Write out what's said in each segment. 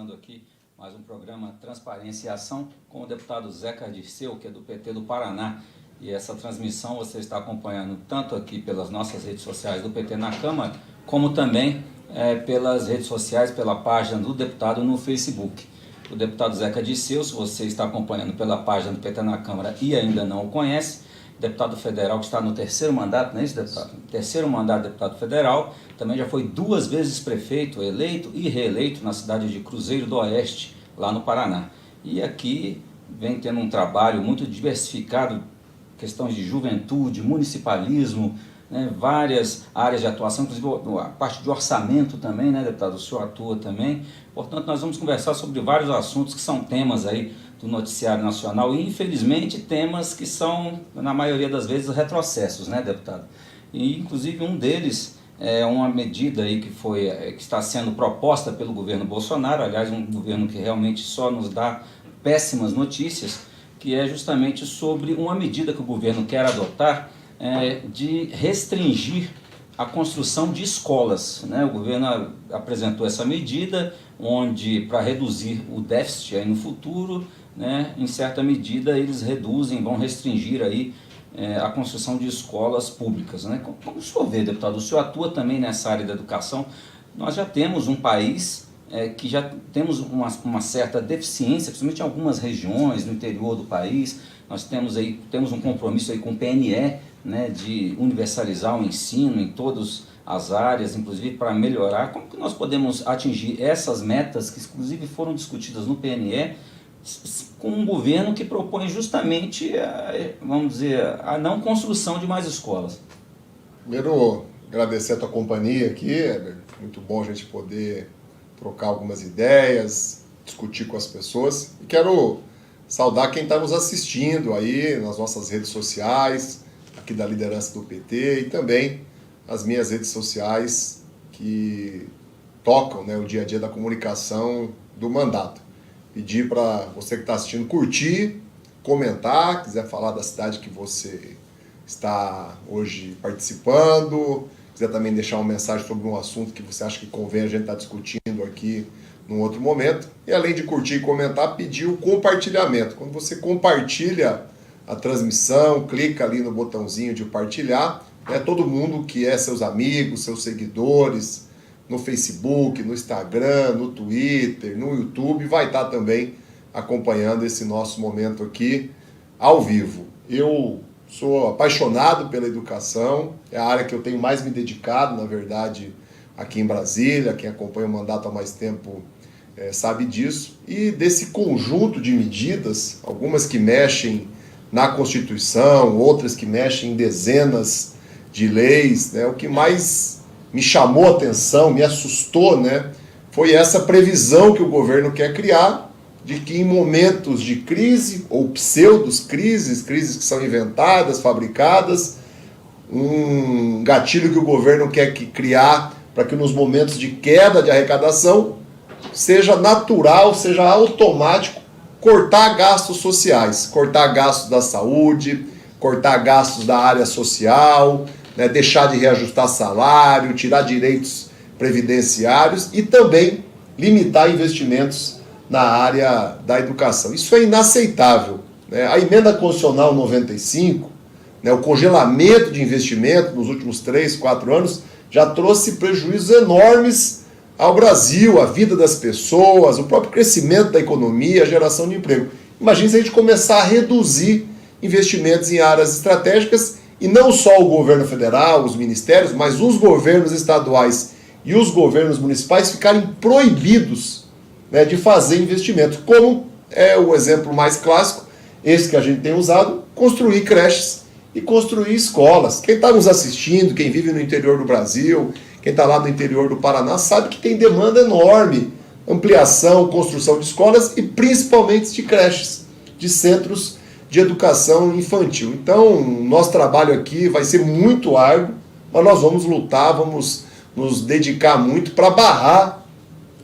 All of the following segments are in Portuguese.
começando aqui mais um programa Transparência e Ação com o deputado Zeca Dirceu, que é do PT do Paraná. E essa transmissão você está acompanhando tanto aqui pelas nossas redes sociais do PT na Câmara, como também pelas redes sociais, pela página do deputado no Facebook. O deputado Zeca Dirceu, se você está acompanhando pela página do PT na Câmara e ainda não o conhece, deputado federal que está no terceiro mandato, não é isso, deputado? Terceiro mandato de deputado federal, também já foi 2 vezes prefeito, eleito e reeleito na cidade de Cruzeiro do Oeste, lá no Paraná. E aqui vem tendo um trabalho muito diversificado, questões de juventude, municipalismo, né, várias áreas de atuação, inclusive a parte de orçamento também, né, deputado? O senhor atua também. Portanto, nós vamos conversar sobre vários assuntos que são temas aí do noticiário nacional e, infelizmente, temas que são, na maioria das vezes, retrocessos, né, deputado? E, inclusive, um deles é uma medida aí que está sendo proposta pelo governo Bolsonaro, aliás, um governo que realmente só nos dá péssimas notícias, que é justamente sobre uma medida que o governo quer adotar de restringir a construção de escolas, né? O governo apresentou essa medida, onde para reduzir o déficit aí no futuro, né, em certa medida eles vão restringir aí a construção de escolas públicas, né? Como o senhor vê, deputado? O senhor atua também nessa área da educação. Nós já temos um país que já temos uma certa deficiência, principalmente em algumas regiões no interior do país. Nós temos um compromisso aí com o PNE, né, de universalizar o ensino em todas as áreas, inclusive para melhorar. Como que nós podemos atingir essas metas que inclusive foram discutidas no PNE com um governo que propõe justamente, vamos dizer, a não construção de mais escolas? Primeiro, agradecer a tua companhia aqui, Heber. Muito bom a gente poder trocar algumas ideias, discutir com as pessoas. E quero saudar quem está nos assistindo aí nas nossas redes sociais, aqui da liderança do PT, e também as minhas redes sociais que tocam, né, o dia a dia da comunicação do mandato. Pedir para você que está assistindo curtir, comentar, quiser falar da cidade que você está hoje participando, quiser também deixar uma mensagem sobre um assunto que você acha que convém a gente estar discutindo aqui num outro momento. E além de curtir e comentar, pedir o compartilhamento. Quando você compartilha a transmissão, clica ali no botãozinho de partilhar, todo mundo que é seus amigos, seus seguidores, no Facebook, no Instagram, no Twitter, no YouTube, vai estar também acompanhando esse nosso momento aqui ao vivo. Eu sou apaixonado pela educação, é a área que eu tenho mais me dedicado, na verdade, aqui em Brasília. Quem acompanha o mandato há mais tempo sabe disso. E desse conjunto de medidas, algumas que mexem na Constituição, outras que mexem em dezenas de leis, né? O que mais me chamou a atenção, me assustou, né, foi essa previsão que o governo quer criar, de que em momentos de crise, ou pseudos-crises, crises que são inventadas, fabricadas, um gatilho que o governo quer criar para que nos momentos de queda de arrecadação seja natural, seja automático, cortar gastos sociais, cortar gastos da saúde, cortar gastos da área social, né, deixar de reajustar salário, tirar direitos previdenciários e também limitar investimentos na área da educação. Isso é inaceitável, né? A emenda constitucional 95, né, o congelamento de investimento nos últimos 3, 4 anos, já trouxe prejuízos enormes ao Brasil, à vida das pessoas, o próprio crescimento da economia, a geração de emprego. Imagine se a gente começar a reduzir investimentos em áreas estratégicas e não só o governo federal, os ministérios, mas os governos estaduais e os governos municipais ficarem proibidos, né, de fazer investimentos, como é o exemplo mais clássico, esse que a gente tem usado, construir creches e construir escolas. Quem está nos assistindo, quem vive no interior do Brasil, quem está lá no interior do Paraná, sabe que tem demanda enorme, ampliação, construção de escolas e principalmente de creches, de centros de educação infantil. Então, nosso trabalho aqui vai ser muito árduo, mas nós vamos lutar, vamos nos dedicar muito para barrar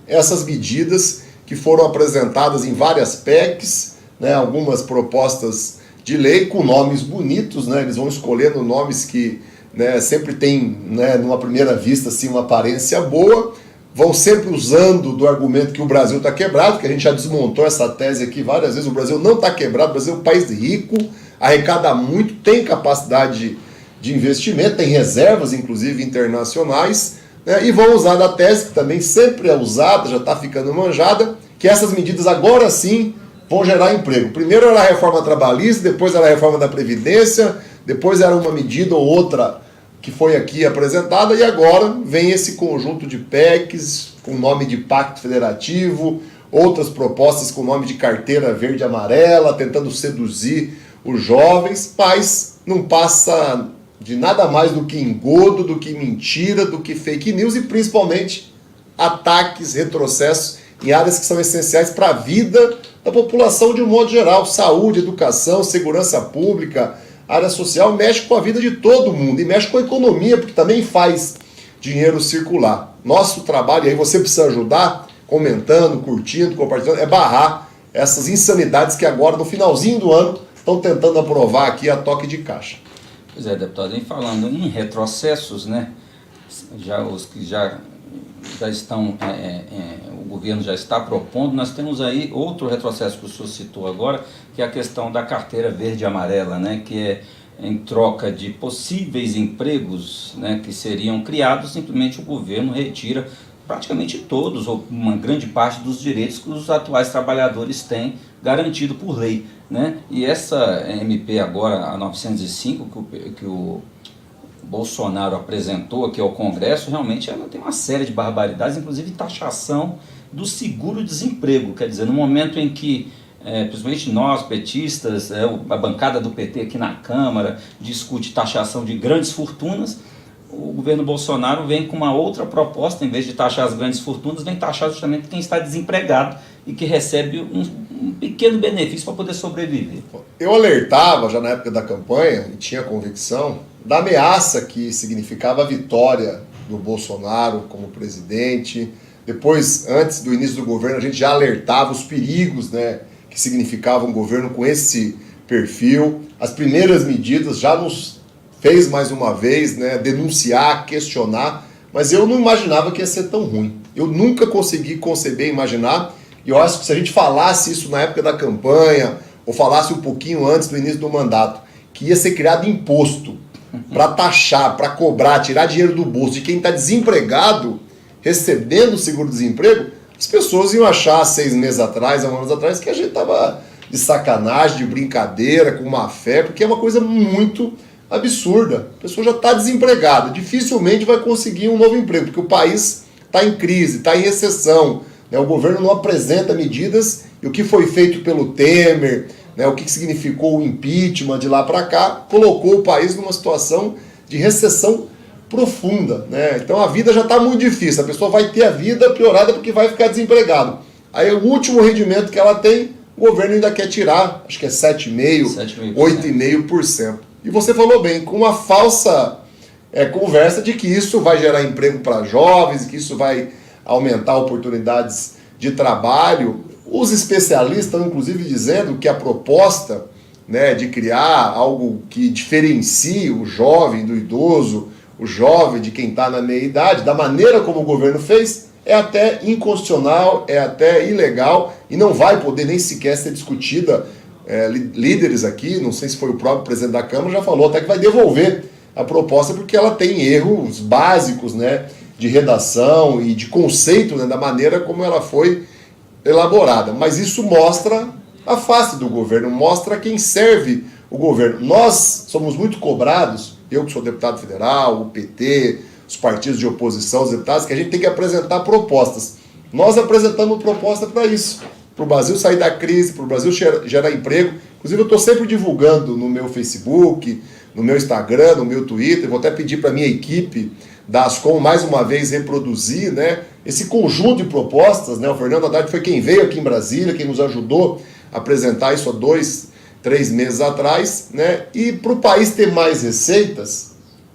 essas medidas que foram apresentadas em várias PECs, né, algumas propostas de lei com nomes bonitos, né, eles vão escolhendo nomes que, né, sempre tem, né, numa primeira vista assim, uma aparência boa, vão sempre usando do argumento que o Brasil está quebrado, que a gente já desmontou essa tese aqui várias vezes, o Brasil não está quebrado, o Brasil é um país rico, arrecada muito, tem capacidade de investimento, tem reservas, inclusive, internacionais, né, e vão usar da tese, que também sempre é usada, já está ficando manjada, que essas medidas agora sim vão gerar emprego. Primeiro era a reforma trabalhista, depois era a reforma da Previdência, depois era uma medida ou outra que foi aqui apresentada, e agora vem esse conjunto de PECs com nome de Pacto Federativo, outras propostas com nome de Carteira Verde e Amarela, tentando seduzir os jovens, mas não passa de nada mais do que engodo, do que mentira, do que fake news e principalmente ataques, retrocessos em áreas que são essenciais para a vida da população de um modo geral. Saúde, educação, segurança pública, área social, mexe com a vida de todo mundo e mexe com a economia, porque também faz dinheiro circular. Nosso trabalho, e aí você precisa ajudar, comentando, curtindo, compartilhando, é barrar essas insanidades que agora, no finalzinho do ano, estão tentando aprovar aqui a toque de caixa. Pois é, deputado, e falando em retrocessos, né, os que já estão, o governo já está propondo, nós temos aí outro retrocesso que o senhor citou agora, que é a questão da carteira verde e amarela, né, que é em troca de possíveis empregos, né, que seriam criados, simplesmente o governo retira praticamente todos, ou uma grande parte dos direitos que os atuais trabalhadores têm garantido por lei, né? E essa MP agora, a 905, que o Bolsonaro apresentou aqui ao Congresso, realmente ela tem uma série de barbaridades, inclusive taxação do seguro-desemprego. Quer dizer, no momento em que, principalmente nós, petistas, a bancada do PT aqui na Câmara, discute taxação de grandes fortunas, o governo Bolsonaro vem com uma outra proposta, em vez de taxar as grandes fortunas, vem taxar justamente quem está desempregado e que recebe um pequeno benefício para poder sobreviver. Eu alertava já na época da campanha, e tinha convicção, da ameaça que significava a vitória do Bolsonaro como presidente. Depois, antes do início do governo, a gente já alertava os perigos, né, que significava um governo com esse perfil. As primeiras medidas já nos fez mais uma vez, né, denunciar, questionar, mas eu não imaginava que ia ser tão ruim. Eu nunca consegui conceber, imaginar, e eu acho que se a gente falasse isso na época da campanha, ou falasse um pouquinho antes do início do mandato, que ia ser criado imposto para taxar, para cobrar, tirar dinheiro do bolso de quem está desempregado, recebendo o seguro-desemprego, as pessoas iam achar 6 meses atrás, há anos atrás, que a gente estava de sacanagem, de brincadeira, com má fé, porque é uma coisa muito absurda. A pessoa já está desempregada, dificilmente vai conseguir um novo emprego, porque o país está em crise, está em recessão, né? O governo não apresenta medidas, e o que foi feito pelo Temer, né, o que significou o impeachment de lá para cá, colocou o país numa situação de recessão profunda, né? Então a vida já está muito difícil, a pessoa vai ter a vida piorada porque vai ficar desempregado. Aí o último rendimento que ela tem, o governo ainda quer tirar, acho que é 7,5%, 8,5%. E você falou bem, com uma falsa conversa de que isso vai gerar emprego para jovens, que isso vai aumentar oportunidades de trabalho. Os especialistas estão, inclusive, dizendo que a proposta, né, de criar algo que diferencie o jovem do idoso, o jovem de quem está na meia-idade, da maneira como o governo fez, é até inconstitucional, é até ilegal e não vai poder nem sequer ser discutida. Líderes aqui, não sei se foi o próprio presidente da Câmara, já falou até que vai devolver a proposta porque ela tem erros básicos, né, de redação e de conceito, né, da maneira como ela foi elaborada. Mas isso mostra a face do governo, mostra quem serve o governo. Nós somos muito cobrados, eu que sou deputado federal, o PT, os partidos de oposição, os deputados, que a gente tem que apresentar propostas. Nós apresentamos proposta para isso, para o Brasil sair da crise, para o Brasil gerar emprego. Inclusive eu estou sempre divulgando no meu Facebook, no meu Instagram, no meu Twitter, vou até pedir para a minha equipe da Ascom mais uma vez reproduzir, né, esse conjunto de propostas, né? O Fernando Haddad foi quem veio aqui em Brasília, quem nos ajudou a apresentar isso há 2, 3 meses atrás, né? E para o país ter mais receitas,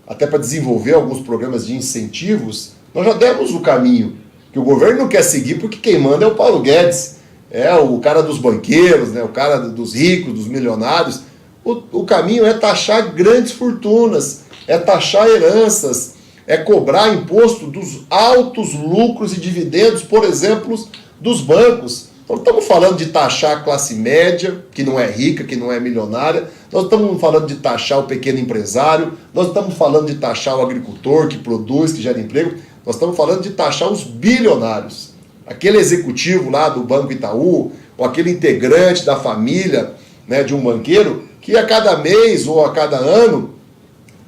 até para desenvolver alguns programas de incentivos, nós já demos o caminho, que o governo não quer seguir porque quem manda é o Paulo Guedes, é o cara dos banqueiros, né? O cara dos ricos, dos milionários. O caminho é taxar grandes fortunas, é taxar heranças, é cobrar imposto dos altos lucros e dividendos, por exemplo, dos bancos. Então estamos falando de taxar a classe média, que não é rica, que não é milionária, nós estamos falando de taxar o pequeno empresário, nós estamos falando de taxar o agricultor que produz, que gera emprego, nós estamos falando de taxar os bilionários. Aquele executivo lá do Banco Itaú, ou aquele integrante da família, né, de um banqueiro, que a cada mês ou a cada ano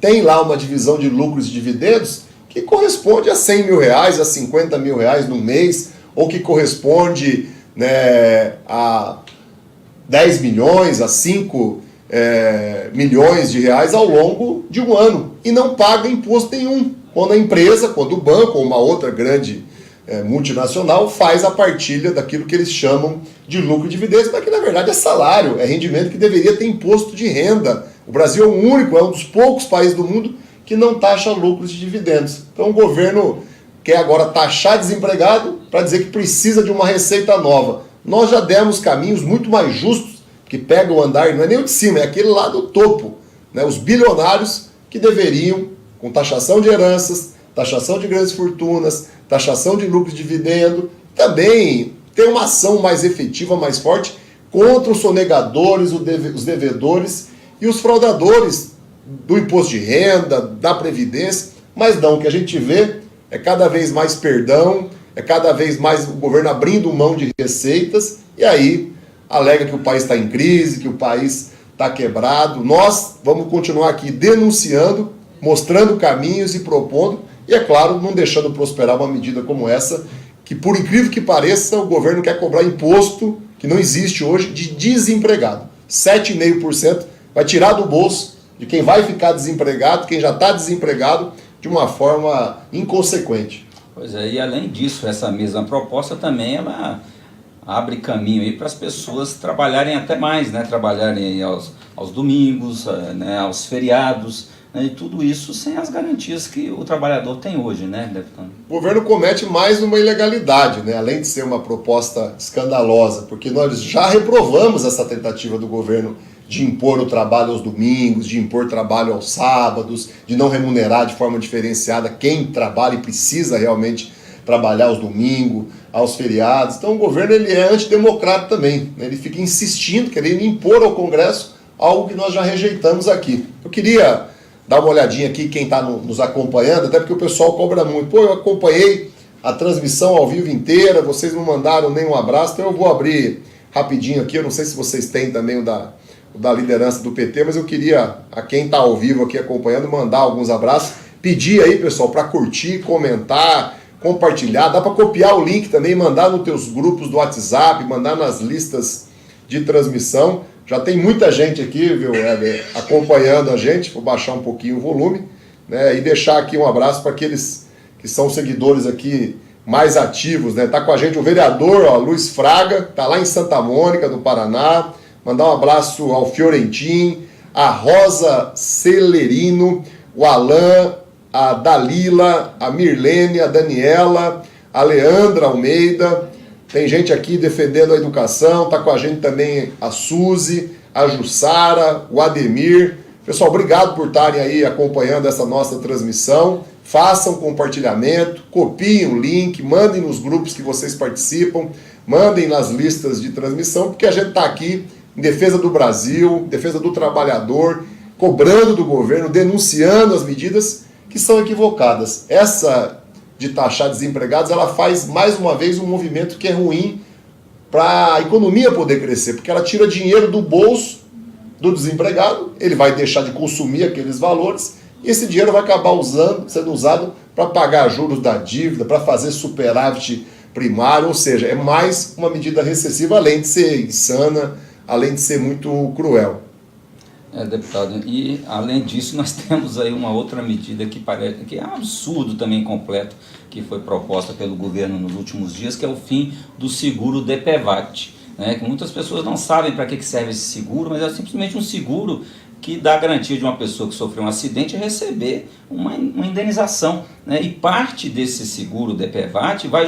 tem lá uma divisão de lucros e dividendos que corresponde a 100 mil reais, a 50 mil reais no mês, ou que corresponde, né, a 10 milhões, a 5 milhões de reais ao longo de um ano. E não paga imposto nenhum. Quando a empresa, quando o banco ou uma outra grande multinacional faz a partilha daquilo que eles chamam de lucro e dividendos, mas que na verdade é salário, é rendimento que deveria ter imposto de renda. O Brasil é o único, é um dos poucos países do mundo que não taxa lucros e dividendos. Então o governo quer agora taxar desempregado para dizer que precisa de uma receita nova. Nós já demos caminhos muito mais justos, que pega o andar, não é nem o de cima, é aquele lá do topo, né? Os bilionários que deveriam, com taxação de heranças, taxação de grandes fortunas, taxação de lucro e dividendo, também ter uma ação mais efetiva, mais forte contra os sonegadores, os devedores e os fraudadores do imposto de renda, da previdência. Mas não, o que a gente vê é cada vez mais perdão, é cada vez mais o governo abrindo mão de receitas, e aí alega que o país está em crise, que o país está quebrado. Nós vamos continuar aqui denunciando, mostrando caminhos e propondo, e é claro, não deixando prosperar uma medida como essa, que por incrível que pareça, o governo quer cobrar imposto, que não existe hoje, de desempregado. 7,5% vai tirar do bolso de quem vai ficar desempregado, quem já está desempregado, de uma forma inconsequente. Pois é, e além disso, essa mesma proposta também, ela abre caminho aí para as pessoas trabalharem até mais, né? Trabalharem aos domingos, né? Aos feriados, né? E tudo isso sem as garantias que o trabalhador tem hoje, né, deputado? O governo comete mais uma ilegalidade, né? Além de ser uma proposta escandalosa, porque nós já reprovamos essa tentativa do governo de impor o trabalho aos domingos, de impor trabalho aos sábados, de não remunerar de forma diferenciada quem trabalha e precisa realmente trabalhar aos domingos, aos feriados. Então o governo ele é antidemocrata também, né? Ele fica insistindo, querendo impor ao Congresso algo que nós já rejeitamos aqui. Eu queria dar uma olhadinha aqui quem está nos acompanhando, até porque o pessoal cobra muito. Pô, eu acompanhei a transmissão ao vivo inteira, vocês não mandaram nenhum abraço, então eu vou abrir rapidinho aqui, eu não sei se vocês têm também o da liderança do PT, mas eu queria, a quem está ao vivo aqui acompanhando, mandar alguns abraços, pedir aí, pessoal, para curtir, comentar, compartilhar, dá para copiar o link também, mandar nos teus grupos do WhatsApp, mandar nas listas de transmissão. Já tem muita gente aqui, viu, Heber, acompanhando a gente. Vou baixar um pouquinho o volume, né, e deixar aqui um abraço para aqueles que são seguidores aqui mais ativos, né? Tá com a gente o vereador, ó, Luiz Fraga, tá lá em Santa Mônica, no Paraná. Mandar um abraço ao Fiorentin, a Rosa Celerino, o Alain, a Dalila, a Mirlene, a Daniela, a Leandra Almeida. Tem gente aqui defendendo a educação, tá com a gente também a Suzy, a Jussara, o Ademir. Pessoal, obrigado por estarem aí acompanhando essa nossa transmissão. Façam compartilhamento, copiem o link, mandem nos grupos que vocês participam, mandem nas listas de transmissão, porque a gente está aqui em defesa do Brasil, defesa do trabalhador, cobrando do governo, denunciando as medidas que são equivocadas. Essa de taxar desempregados, ela faz mais uma vez um movimento que é ruim para a economia poder crescer, porque ela tira dinheiro do bolso do desempregado, ele vai deixar de consumir aqueles valores, e esse dinheiro vai acabar sendo usado para pagar juros da dívida, para fazer superávit primário, ou seja, é mais uma medida recessiva, além de ser insana, além de ser muito cruel. Deputado, e além disso nós temos aí uma outra medida que parece que é um absurdo também completo, que foi proposta pelo governo nos últimos dias, que é o fim do seguro DPVAT, né? Que muitas pessoas não sabem para que serve esse seguro, mas é simplesmente um seguro que dá a garantia de uma pessoa que sofreu um acidente receber uma indenização, né? E parte desse seguro DPVAT vai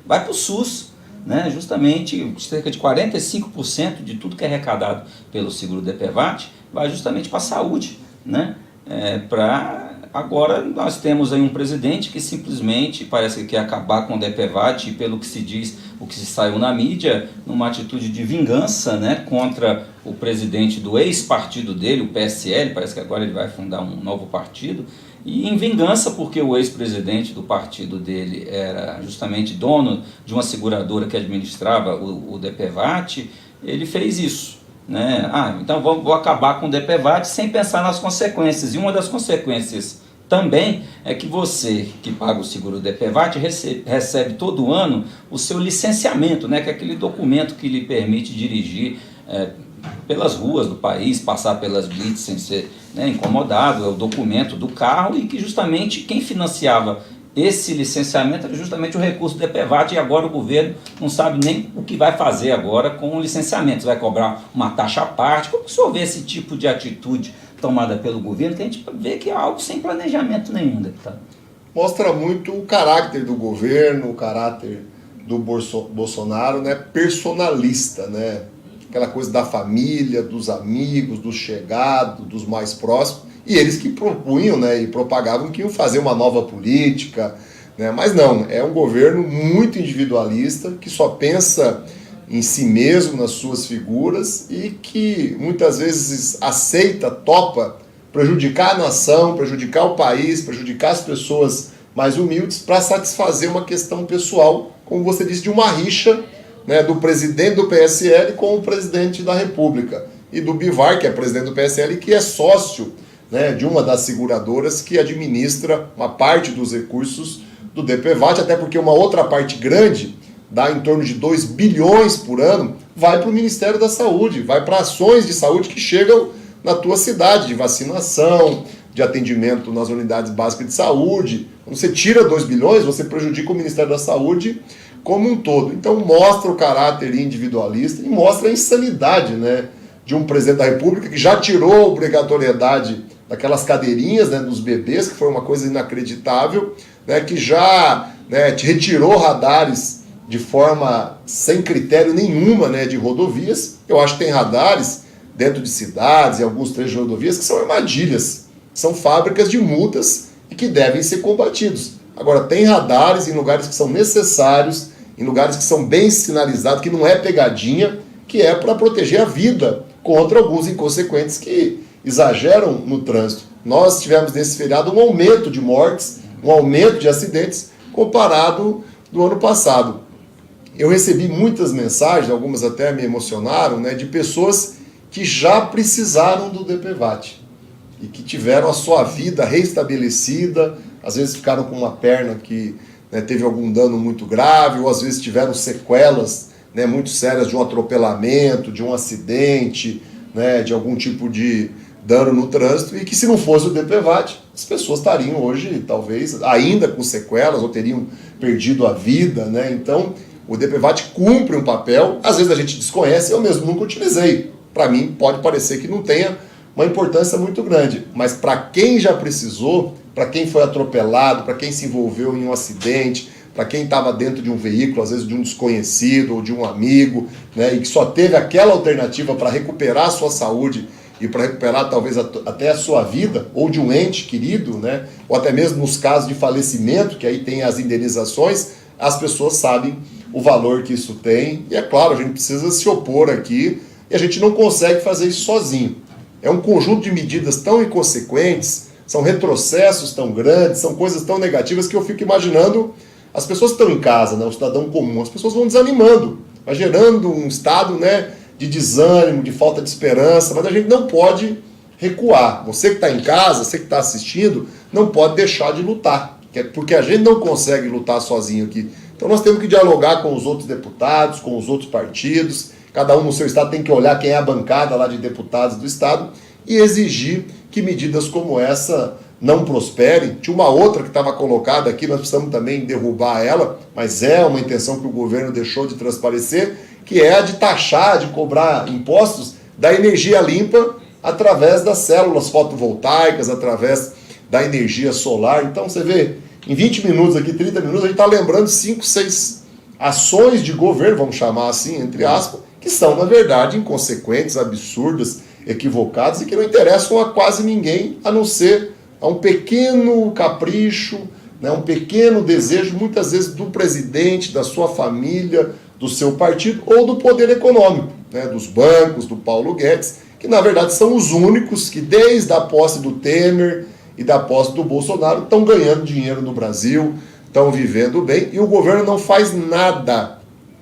para o SUS, né? Justamente cerca de 45% de tudo que é arrecadado pelo seguro DPVAT vai justamente para a saúde, né? Para Agora nós temos aí um presidente que simplesmente parece que quer acabar com o DPVAT, e pelo que se diz, o que se saiu na mídia, numa atitude de vingança, né, contra o presidente do ex-partido dele, o PSL, parece que agora ele vai fundar um novo partido, e em vingança porque o ex-presidente do partido dele era justamente dono de uma seguradora que administrava o DPVAT, ele fez isso. Né? Então vou acabar com o DPVAT sem pensar nas consequências, e uma das consequências também é que você que paga o seguro DPVAT recebe todo ano o seu licenciamento, né? Que é aquele documento que lhe permite dirigir pelas ruas do país, passar pelas blitz sem ser, né, incomodado, é o documento do carro, e que justamente quem financiava esse licenciamento era justamente o recurso do DPVAT, e agora o governo não sabe nem o que vai fazer agora com o licenciamento. Você vai cobrar uma taxa à parte? Como o senhor vê esse tipo de atitude tomada pelo governo, que a gente vê que é algo sem planejamento nenhum, deputado? Mostra muito o caráter do governo, o caráter do Bolsonaro, né, personalista, né? Aquela coisa da família, dos amigos, dos chegados, dos mais próximos, e eles que propunham, né, e propagavam que iam fazer uma nova política, né? Mas não, é um governo muito individualista, que só pensa em si mesmo, nas suas figuras, e que muitas vezes aceita, topa prejudicar a nação, prejudicar o país, prejudicar as pessoas mais humildes para satisfazer uma questão pessoal, como você disse, de uma rixa, né, do presidente do PSL com o presidente da República, e do Bivar, que é presidente do PSL, que é sócio, né, de uma das seguradoras que administra uma parte dos recursos do DPVAT, até porque uma outra parte grande, dá em torno de 2 bilhões por ano, vai para o Ministério da Saúde, vai para ações de saúde que chegam na tua cidade, de vacinação, de atendimento nas unidades básicas de saúde. Quando você tira 2 bilhões, você prejudica o Ministério da Saúde como um todo. Então mostra o caráter individualista e mostra a insanidade, né, de um presidente da República que já tirou a obrigatoriedade daquelas cadeirinhas, né, dos bebês, que foi uma coisa inacreditável, né, que já, né, te retirou radares de forma sem critério nenhuma, né, de rodovias. Eu acho que tem radares dentro de cidades e alguns trechos de rodovias que são armadilhas, são fábricas de multas e que devem ser combatidos. Agora, tem radares em lugares que são necessários, em lugares que são bem sinalizados, que não é pegadinha, que é para proteger a vida contra alguns inconsequentes que exageram no trânsito. Nós tivemos nesse feriado um aumento de mortes, um aumento de acidentes comparado do ano passado. Eu recebi muitas mensagens, algumas até me emocionaram, né, de pessoas que já precisaram do DPVAT e que tiveram a sua vida restabelecida, às vezes ficaram com uma perna que, né, teve algum dano muito grave, ou às vezes tiveram sequelas, né, muito sérias de um atropelamento, de um acidente, né, de algum tipo de dano no trânsito, e que se não fosse o DPVAT, as pessoas estariam hoje, talvez, ainda com sequelas, ou teriam perdido a vida, né? Então, o DPVAT cumpre um papel, às vezes a gente desconhece, eu mesmo nunca utilizei. Para mim, pode parecer que não tenha uma importância muito grande, mas para quem já precisou, para quem foi atropelado, para quem se envolveu em um acidente, para quem estava dentro de um veículo, às vezes de um desconhecido ou de um amigo, né, e que só teve aquela alternativa para recuperar a sua saúde e para recuperar talvez até a sua vida, ou de um ente querido, né, ou até mesmo nos casos de falecimento, que aí tem as indenizações, as pessoas sabem o valor que isso tem, e é claro, a gente precisa se opor aqui, e a gente não consegue fazer isso sozinho. É um conjunto de medidas tão inconsequentes, são retrocessos tão grandes, são coisas tão negativas que eu fico imaginando as pessoas que estão em casa, né, o cidadão comum, as pessoas vão desanimando, vai gerando um estado, né, de desânimo, de falta de esperança, mas a gente não pode recuar. Você que está em casa, você que está assistindo, não pode deixar de lutar, porque a gente não consegue lutar sozinho aqui. Então nós temos que dialogar com os outros deputados, com os outros partidos, cada um no seu estado tem que olhar quem é a bancada lá de deputados do estado e exigir que medidas como essa não prosperem. Tinha uma outra que estava colocada aqui, nós precisamos também derrubar ela, mas é uma intenção que o governo deixou de transparecer, que é a de taxar, de cobrar impostos da energia limpa através das células fotovoltaicas, através da energia solar. Então você vê, em 20 minutos aqui, 30 minutos, a gente está lembrando 5, 6 ações de governo, vamos chamar assim, entre aspas, que são, na verdade, inconsequentes, absurdas, equivocadas e que não interessam a quase ninguém, a não ser a um pequeno capricho, né, um pequeno desejo, muitas vezes do presidente, da sua família, do seu partido ou do poder econômico, né, dos bancos, do Paulo Guedes, que na verdade são os únicos que desde a posse do Temer e da posse do Bolsonaro estão ganhando dinheiro no Brasil, estão vivendo bem, e o governo não faz nada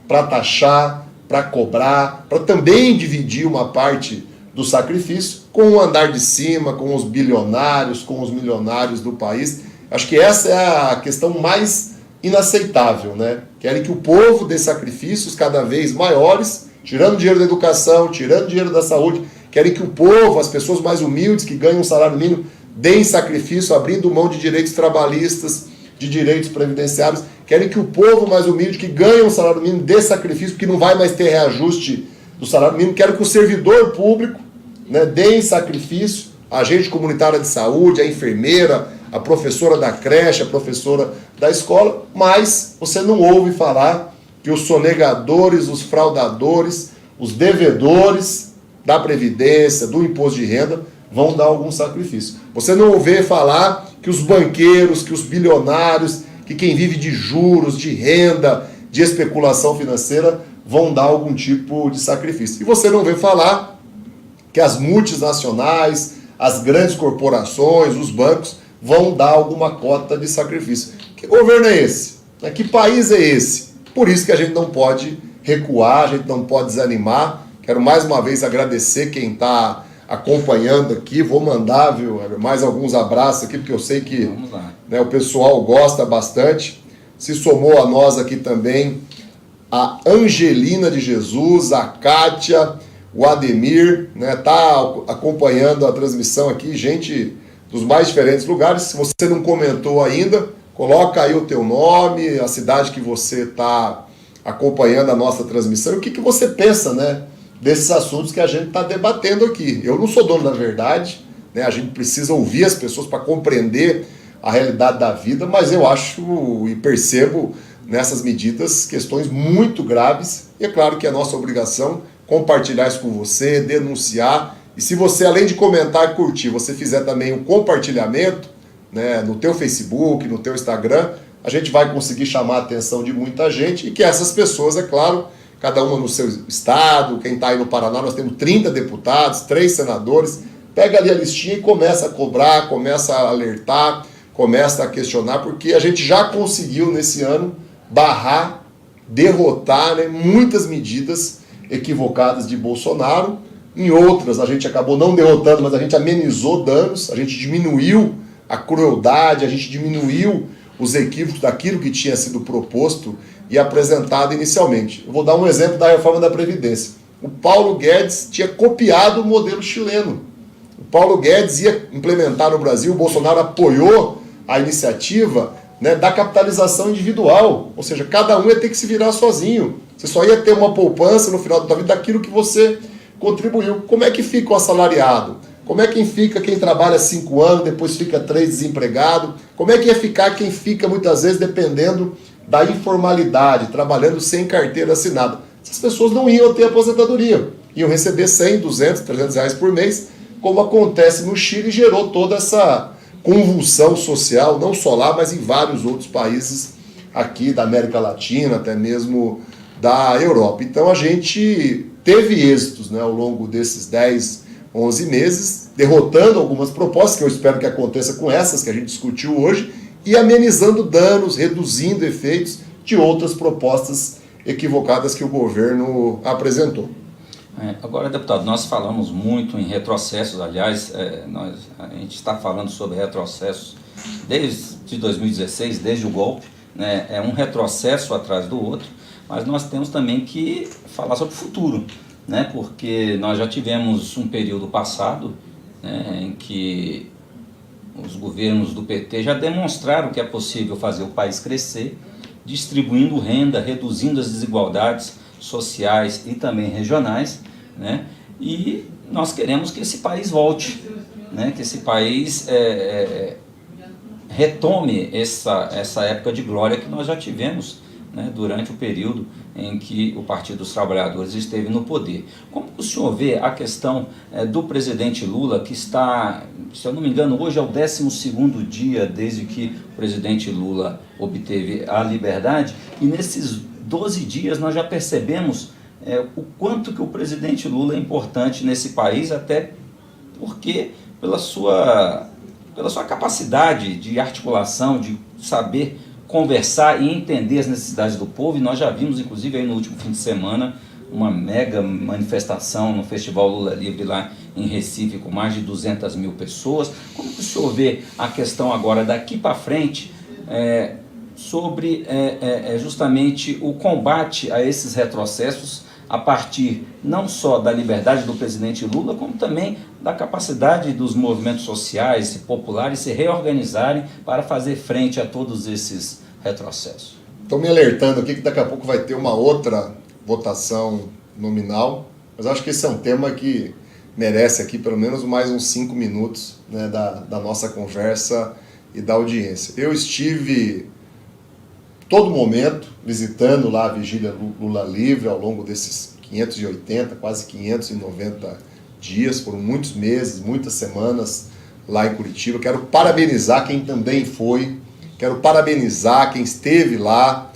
para taxar, para cobrar, para também dividir uma parte do sacrifício com o andar de cima, com os bilionários, com os milionários do país. Acho que essa é a questão mais inaceitável, né? Querem que o povo dê sacrifícios cada vez maiores, tirando dinheiro da educação, tirando dinheiro da saúde, querem que o povo, as pessoas mais humildes que ganham um salário mínimo, deem sacrifício, abrindo mão de direitos trabalhistas, de direitos previdenciários, querem que o povo mais humilde que ganha um salário mínimo dê sacrifício, porque não vai mais ter reajuste do salário mínimo, querem que o servidor público, né, dê sacrifício, a agente comunitária de saúde, a enfermeira, a professora da creche, a professora da escola, mas você não ouve falar que os sonegadores, os fraudadores, os devedores da Previdência, do Imposto de Renda, vão dar algum sacrifício. Você não ouve falar que os banqueiros, que os bilionários, que quem vive de juros, de renda, de especulação financeira, vão dar algum tipo de sacrifício. E você não vê falar que as multinacionais, as grandes corporações, os bancos, vão dar alguma cota de sacrifício. Que governo é esse? Que país é esse? Por isso que a gente não pode recuar, a gente não pode desanimar. Quero mais uma vez agradecer quem está acompanhando aqui. Vou mandar, viu, mais alguns abraços aqui, porque eu sei que, né, o pessoal gosta bastante. Se somou a nós aqui também a Angelina de Jesus, a Kátia, o Ademir, né, tá acompanhando a transmissão aqui, gente dos mais diferentes lugares. Se você não comentou ainda, coloca aí o teu nome, a cidade que você está acompanhando a nossa transmissão e o que você pensa, né, desses assuntos que a gente está debatendo aqui. Eu não sou dono da verdade, né, a gente precisa ouvir as pessoas para compreender a realidade da vida, mas eu acho e percebo nessas medidas questões muito graves, e é claro que é nossa obrigação compartilhar isso com você, denunciar. E se você, além de comentar e curtir, você fizer também um compartilhamento, né, no teu Facebook, no teu Instagram, a gente vai conseguir chamar a atenção de muita gente e que essas pessoas, é claro, cada uma no seu estado, quem está aí no Paraná, nós temos 30 deputados, 3 senadores, pega ali a listinha e começa a cobrar, começa a alertar, começa a questionar, porque a gente já conseguiu nesse ano barrar, derrotar, né, muitas medidas equivocadas de Bolsonaro. Em outras a gente acabou não derrotando, mas a gente amenizou danos, a gente diminuiu a crueldade, a gente diminuiu os equívocos daquilo que tinha sido proposto e apresentado inicialmente. Eu vou dar um exemplo da reforma da Previdência. O Paulo Guedes tinha copiado o modelo chileno. O Paulo Guedes ia implementar no Brasil, o Bolsonaro apoiou a iniciativa, né, da capitalização individual, ou seja, cada um ia ter que se virar sozinho. Você só ia ter uma poupança no final da sua vida daquilo que você contribuiu. Como é que fica o assalariado? Como é que fica quem trabalha 5 anos, depois fica 3 desempregado? Como é que ia ficar quem fica muitas vezes dependendo da informalidade, trabalhando sem carteira assinada? Essas pessoas não iam ter aposentadoria, iam receber 100, 200, 300 reais por mês, como acontece no Chile, e gerou toda essa convulsão social, não só lá, mas em vários outros países aqui da América Latina, até mesmo da Europa. Então a gente teve êxitos, né, ao longo desses 10, 11 meses, derrotando algumas propostas, que eu espero que aconteça com essas que a gente discutiu hoje, e amenizando danos, reduzindo efeitos de outras propostas equivocadas que o governo apresentou. Agora, deputado, nós falamos muito em retrocessos, aliás, a gente está falando sobre retrocessos desde 2016, desde o golpe, né, é um retrocesso atrás do outro, mas nós temos também que falar sobre o futuro, né, porque nós já tivemos um período passado, né, em que os governos do PT já demonstraram que é possível fazer o país crescer, distribuindo renda, reduzindo as desigualdades sociais e também regionais, né? E nós queremos que esse país volte, né? Que esse país retome essa época de glória que nós já tivemos né, durante o período em que o Partido dos Trabalhadores esteve no poder. Como o senhor vê a questão do presidente Lula, que está, se eu não me engano, hoje é o 12º dia desde que o presidente Lula obteve a liberdade, e nesses 12 dias nós já percebemos o quanto que o presidente Lula é importante nesse país, até porque pela sua capacidade de articulação, de saber conversar e entender as necessidades do povo, e nós já vimos, inclusive, aí no último fim de semana, uma mega manifestação no Festival Lula Livre lá em Recife, com mais de 200 mil pessoas. Como que o senhor vê a questão agora, daqui para frente, sobre justamente o combate a esses retrocessos, a partir não só da liberdade do presidente Lula, como também da capacidade dos movimentos sociais e populares se reorganizarem para fazer frente a todos esses retrocessos? Estão me alertando aqui que daqui a pouco vai ter uma outra votação nominal, mas acho que esse é um tema que merece aqui pelo menos mais uns 5 minutos, né, da nossa conversa e da audiência. Eu estive todo momento visitando lá a Vigília Lula Livre ao longo desses 580, quase 590 dias, foram muitos meses, muitas semanas lá em Curitiba. Quero parabenizar quem também foi, quero parabenizar quem esteve lá,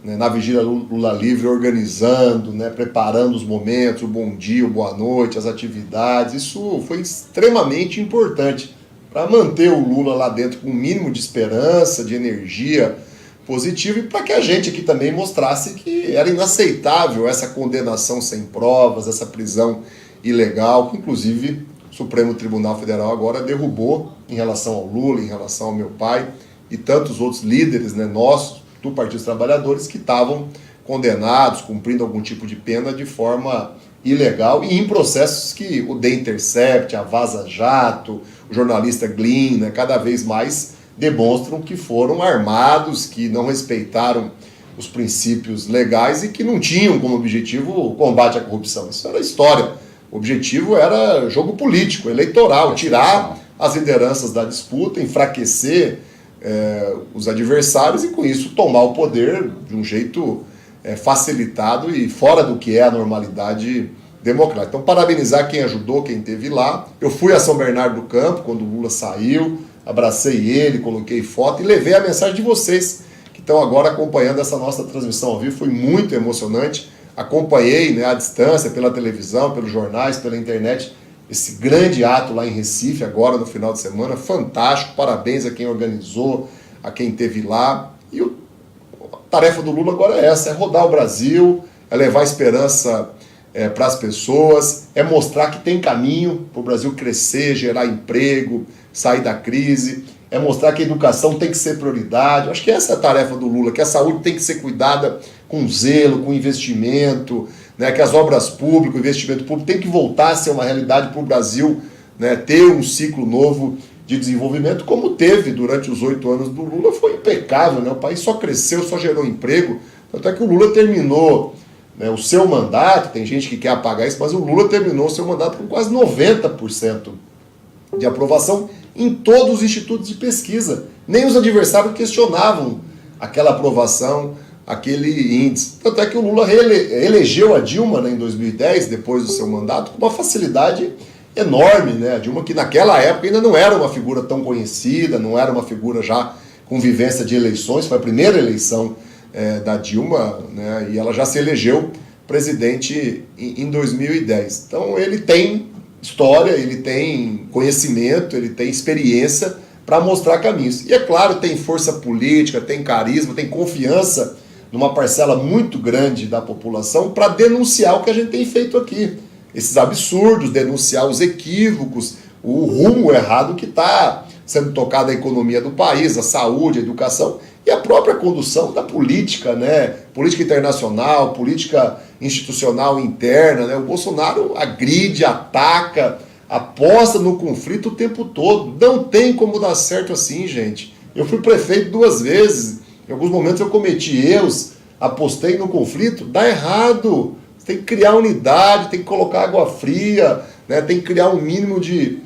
né, na Vigília Lula Livre, organizando, né, preparando os momentos, o bom dia, o boa noite, as atividades. Isso foi extremamente importante para manter o Lula lá dentro com um mínimo de esperança, de energia positivo, e para que a gente aqui também mostrasse que era inaceitável essa condenação sem provas, essa prisão ilegal, que inclusive o Supremo Tribunal Federal agora derrubou em relação ao Lula, em relação ao meu pai e tantos outros líderes, né, nossos, do Partido dos Trabalhadores, que estavam condenados, cumprindo algum tipo de pena de forma ilegal e em processos que o The Intercept, a Vaza Jato, o jornalista Glynn, né, cada vez mais demonstram que foram armados, que não respeitaram os princípios legais e que não tinham como objetivo o combate à corrupção. Isso era história. O objetivo era jogo político, eleitoral, tirar as lideranças da disputa, enfraquecer os adversários e, com isso, tomar o poder de um jeito facilitado e fora do que é a normalidade democrática. Então, parabenizar quem ajudou, quem esteve lá. Eu fui a São Bernardo do Campo quando o Lula saiu, abracei ele, coloquei foto e levei a mensagem de vocês que estão agora acompanhando essa nossa transmissão ao vivo. Foi muito emocionante. Acompanhei, né, à distância, pela televisão, pelos jornais, pela internet, esse grande ato lá em Recife, agora no final de semana. Fantástico, parabéns a quem organizou, a quem esteve lá. E a tarefa do Lula agora é essa, é rodar o Brasil, é levar esperança para as pessoas, é mostrar que tem caminho para o Brasil crescer, gerar emprego, sair da crise, é mostrar que a educação tem que ser prioridade. Acho que essa é a tarefa do Lula, que a saúde tem que ser cuidada com zelo, com investimento, né, que as obras públicas, o investimento público tem que voltar a ser uma realidade para o Brasil, né, ter um ciclo novo de desenvolvimento, como teve durante os 8 anos do Lula. Foi impecável, né? O país só cresceu, só gerou emprego, tanto é que o Lula terminou, né, o seu mandato, tem gente que quer apagar isso, mas o Lula terminou o seu mandato com quase 90% de aprovação em todos os institutos de pesquisa. Nem os adversários questionavam aquela aprovação, aquele índice. Tanto é que o Lula elegeu a Dilma, né, em 2010, depois do seu mandato, com uma facilidade enorme, né? A Dilma, que naquela época ainda não era uma figura tão conhecida, não era uma figura já com vivência de eleições, foi a primeira eleição da Dilma, né, e ela já se elegeu presidente em 2010. Então ele tem história, ele tem conhecimento, ele tem experiência para mostrar caminhos. E é claro, tem força política, tem carisma, tem confiança numa parcela muito grande da população para denunciar o que a gente tem feito aqui. Esses absurdos, denunciar os equívocos, o rumo errado que está sendo tocado a economia do país, a saúde, a educação e a própria condução da política, né? Política internacional, política institucional interna, né? O Bolsonaro agride, ataca, aposta no conflito o tempo todo. Não tem como dar certo assim, gente. Eu fui prefeito 2 vezes, em alguns momentos eu cometi erros, apostei no conflito, dá errado. Você tem que criar unidade, tem que colocar água fria, né? Tem que criar um mínimo de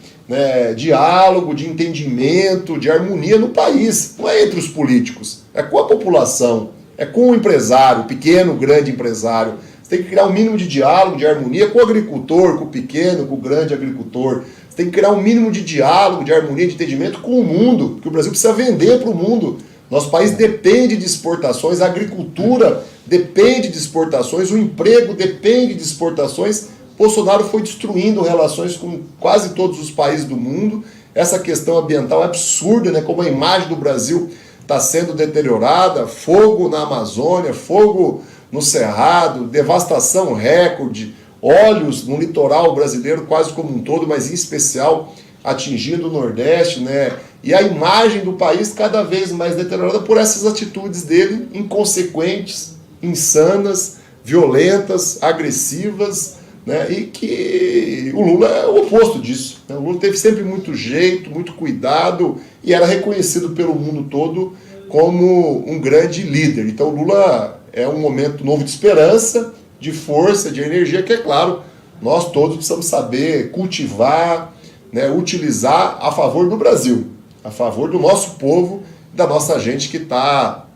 diálogo, de entendimento, de harmonia no país. Não é entre os políticos, é com a população, é com o empresário, o pequeno, o grande empresário. Você tem que criar um mínimo de diálogo, de harmonia com o agricultor, com o pequeno, com o grande agricultor. Você tem que criar um mínimo de diálogo, de harmonia, de entendimento com o mundo, porque o Brasil precisa vender para o mundo. Nosso país depende de exportações, a agricultura depende de exportações, o emprego depende de exportações. Bolsonaro foi destruindo relações com quase todos os países do mundo. Essa questão ambiental é absurda, né? Como a imagem do Brasil está sendo deteriorada, fogo na Amazônia, fogo no Cerrado, devastação recorde, óleos no litoral brasileiro quase como um todo, mas em especial atingindo o Nordeste, né? E a imagem do país cada vez mais deteriorada por essas atitudes dele inconsequentes, insanas, violentas, agressivas, né? E que o Lula é o oposto disso, né? O Lula teve sempre muito jeito, muito cuidado e era reconhecido pelo mundo todo como um grande líder. Então o Lula é um momento novo de esperança, de força, de energia, que é claro, nós todos precisamos saber cultivar, né, utilizar a favor do Brasil, a favor do nosso povo, da nossa gente que está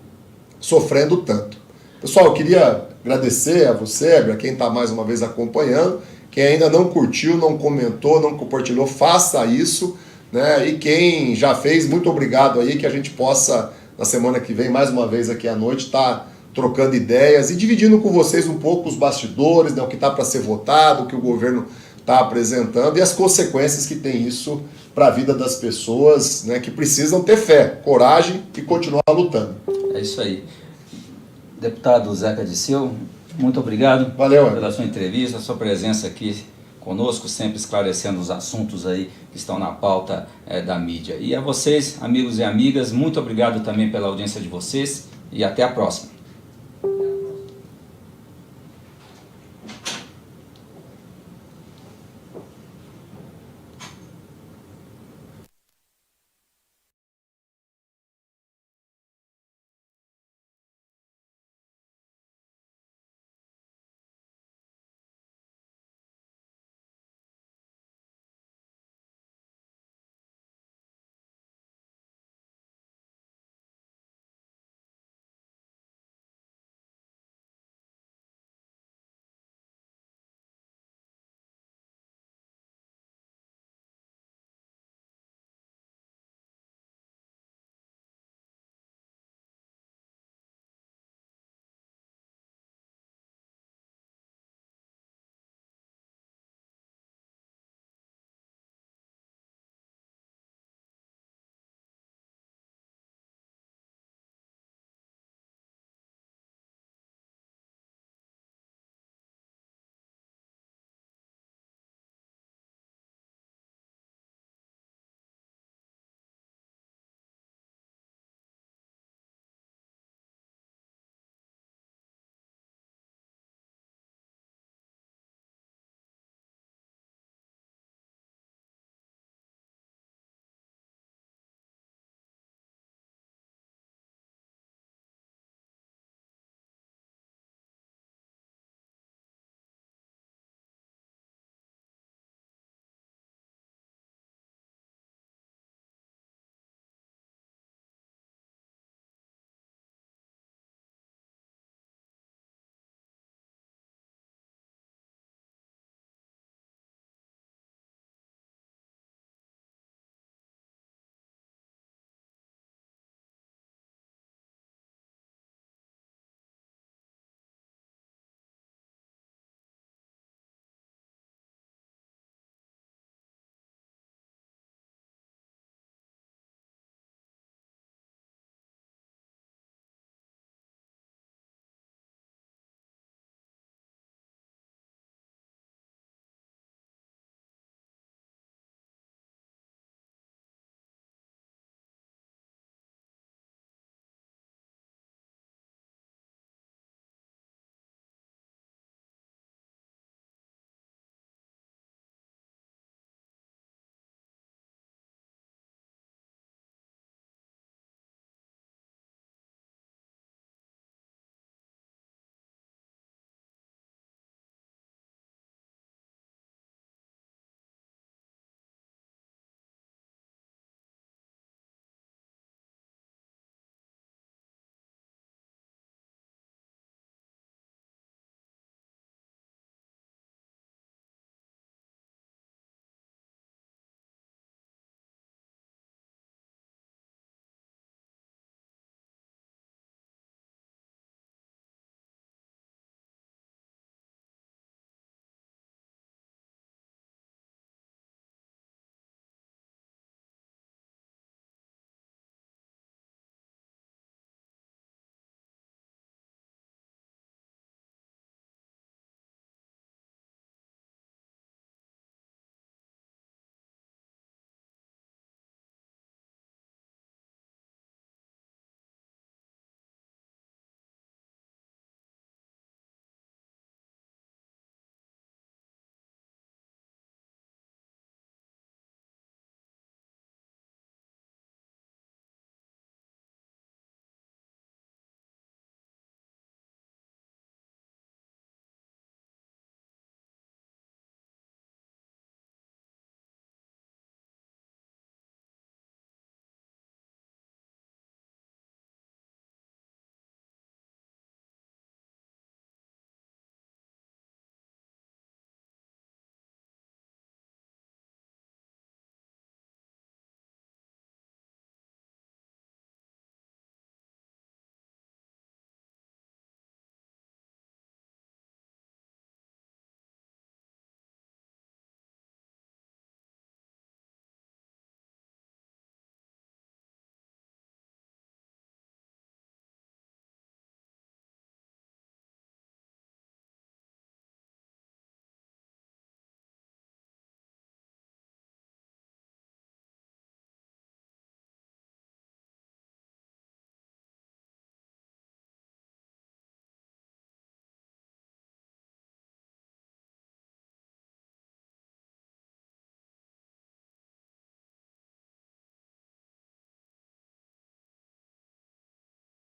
sofrendo tanto. Pessoal, eu queria agradecer a você, a quem está mais uma vez acompanhando. Quem ainda não curtiu, não comentou, não compartilhou, faça isso, né? E quem já fez, muito obrigado aí, que a gente possa, na semana que vem, mais uma vez aqui à noite, estar trocando ideias e dividindo com vocês um pouco os bastidores, né? O que está para ser votado, o que o governo está apresentando e as consequências que tem isso para a vida das pessoas, né? Que precisam ter fé, coragem e continuar lutando. É isso aí. Deputado Zeca Dirceu, muito obrigado. Valeu, pela sua entrevista, sua presença aqui conosco, sempre esclarecendo os assuntos aí que estão na pauta da mídia. E a vocês, amigos e amigas, muito obrigado também pela audiência de vocês e até a próxima.